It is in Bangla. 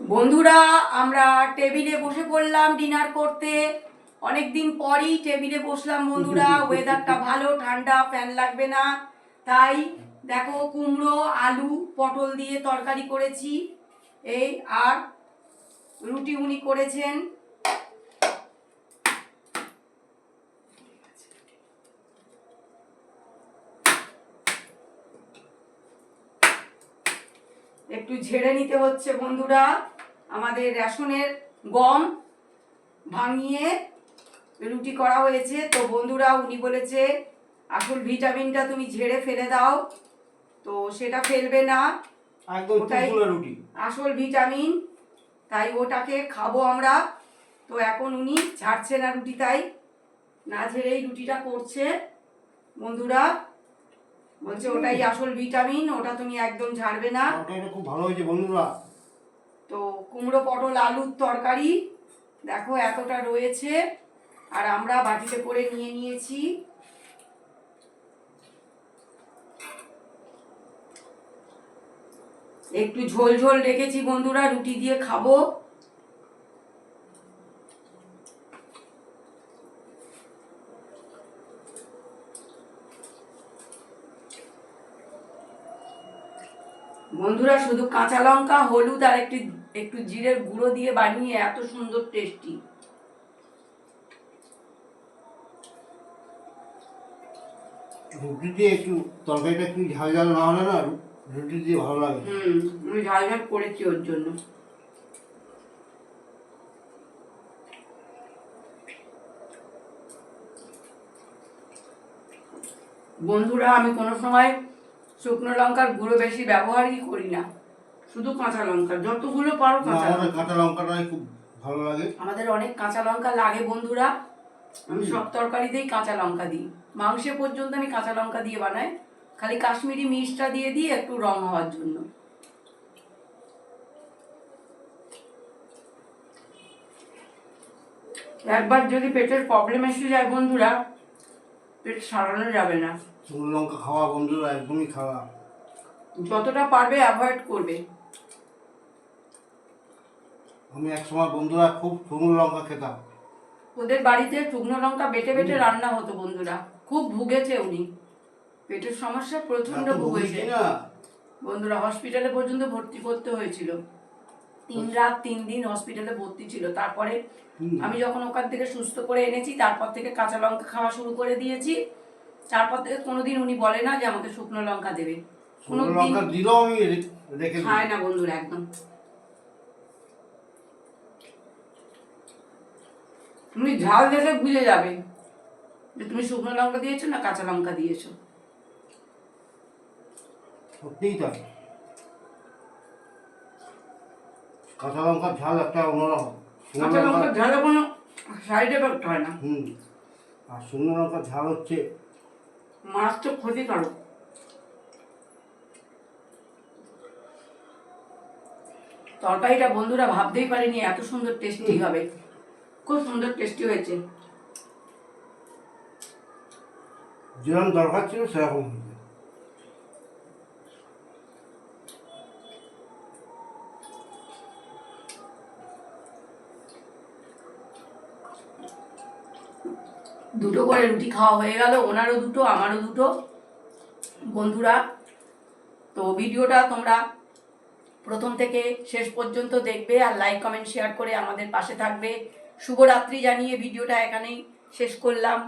বন্ধুরা আমরা টেবিলে বসে পড়লাম ডিনার করতে। অনেকদিন পরই টেবিলে বসলাম বন্ধুরা। ওয়েদারটা ভালো, ঠান্ডা, ফ্যান লাগবে না। তাই দেখো কুমড়ো আলু পটল দিয়ে তরকারি করেছি, এই আর রুটি উনি করেছেন। একটু ঝেড়ে নিতে হচ্ছে বন্ধুরা। আমাদের রেশনের গম ভাঙিয়ে রুটি করা হয়েছে। তো বন্ধুরা উনি বলেছে আসল ভিটামিনটা তুমি ঝেড়ে ফেলে দাও, তো সেটা ফেলবে না, ওটাই আসল ভিটামিন, তাই ওটাকে খাবো আমরা। তো এখন উনি ঝাড়ছে না রুটি, তাই না ঝেড়েই রুটিটা করছে বন্ধুরা। বলছে ওটাই আসল ভিটামিন, ওটা তুমি একদম ঝাড়বে না। খুব ভালো হয়েছে বন্ধুরা। তো কুমড়ো পটল আলুর তরকারি দেখো এতটা রয়েছে, আর আমরা বাটিতে করে নিয়ে নিয়েছি। একটু ঝোল ঝোল রেখেছি বন্ধুরা, রুটি দিয়ে খাবো। বন্ধুরা শুধু কাঁচা লঙ্কা, হলুদ আর একটু একটু জিরের গুঁড়ো দিয়ে বানিয়ে এত সুন্দর টেস্টি। রুটি দিয়ে একটু তরকারিটা একটু ঝাল ঝাল না হলে না রুটি দিয়ে ভালো লাগে। আমি ঝাল ঝাল করেছি ওর জন্য। বন্ধুরা আমি কোনো সময় শুকনো লঙ্কার গুঁড়ো বেশি ব্যবহারই করি না, শুধু কাঁচা লঙ্কা, যতগুলো পারো কাঁচা লঙ্কা। কাঁচা লঙ্কাটাই খুব ভালো লাগে। আমাদের অনেক কাঁচা লঙ্কা লাগে বন্ধুরা। আমি সব তরকারিতেই কাঁচা লঙ্কা দিই, মাংসে পর্যন্ত আমি কাঁচা লঙ্কা দিয়ে বানাই, খালি কাশ্মীরি মির্চটা দিয়ে দিই একটু রং হওয়ার জন্য। একবার যদি পেটের প্রবলেম এসে যায় বন্ধুরা, পেট সারানো যাবে না। শুকনো লঙ্কা খাওয়া বন্ধুরা একদমই খাওয়া, যতটা পারবে অ্যাভয়েড করবে। আমি একসময় বন্ধুরা খুব শুকনো লঙ্কা খেতাম। ওদের বাড়িতে শুকনো লঙ্কা বেটে বেটে রান্না হতো বন্ধুরা, খুব ভুগেছে উনি, পেটের সমস্যা প্রচন্ড ভুগেছে বন্ধুরা। হসপিটালে পর্যন্ত ভর্তি করতে হয়েছিল, 3 রাত 3 দিন হসপিটালে ভর্তি ছিল। তারপরে আমি যখন ওখান থেকে সুস্থ করে এনেছি, তারপর থেকে কাঁচা লঙ্কা খাওয়া শুরু করে দিয়েছি। তারপর থেকে কোনোদিন উনি বলে না যে আমাকে শুকনো লঙ্কা দেবে, কোনো লঙ্কা দিলেও আমি রেখে খায় না বন্ধুরা একদম। তুমি ঝাল দেখে বুঝে যাবে যে তুমি শুকনো লঙ্কা দিয়েছো না কাঁচা লঙ্কা দিয়েছো। সত্যিই তাই, কাঁচা লঙ্কার ঝাল একটা অন্যরকম। কাঁচা লঙ্কার ঝালে কোনো সাইড এফেক্ট হয় না। আর শুকনো লঙ্কার ঝাল হচ্ছে মারাত্মক ক্ষতিকারক। তরকারিটা বন্ধুরা ভাবতেই পারিনি এত সুন্দর টেস্টি হবে, খুব সুন্দর টেস্টি হয়েছে। যেরকম দরকার ছিল সেরকম হয়েছে। দুটো করে রুটি খাওয়া হয়ে গেল, ওনারও দুটো আমারও দুটো বন্ধুরা। তো ভিডিওটা তোমরা প্রথম থেকে শেষ পর্যন্ত দেখবে, আর লাইক কমেন্ট শেয়ার করে আমাদের পাশে থাকবে। শুভরাত্রি জানিয়ে ভিডিওটা এখানেই শেষ করলাম।